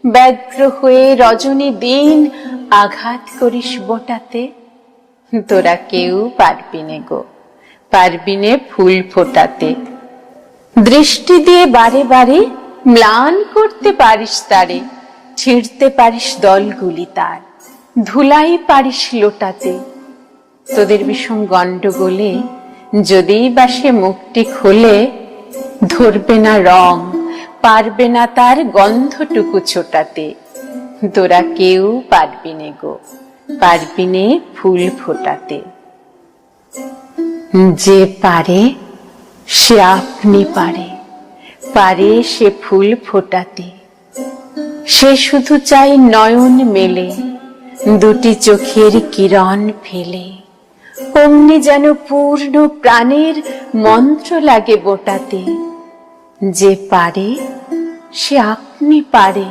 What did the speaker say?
ব্যগ্র হয়ে রজনী দিন আঘাত করিস বোটাতে, তোরা কেউ পারবি নে গো, পারবি নে ফুল ফোটাতে। দৃষ্টি দিয়ে বারে বারে ম্লান করতে পারিস তারে, ছিঁড়তে পারিস দলগুলি তার, ধুলাই পারিস লোটাতে। তোদের বিষম গন্ডগোলে যদি বা সে মুখটি খোলে, ধরবে না রং, পারবে না তার গন্ধটুকু ছোটাতে। তোরা কেউ পারবি নে গো, পারবি নে ফুল ফোটাতে। যে পারে সে আপনি পারে, পারে সে ফুল ফোটাতে। সে শুধু চাই নয়ন মেলে, দুটি চোখের কিরণ ফেলে, অমনি যেন পূর্ণ প্রাণের মন্ত্র লাগে বোটাতে। যে পারে সে আপনি পারে,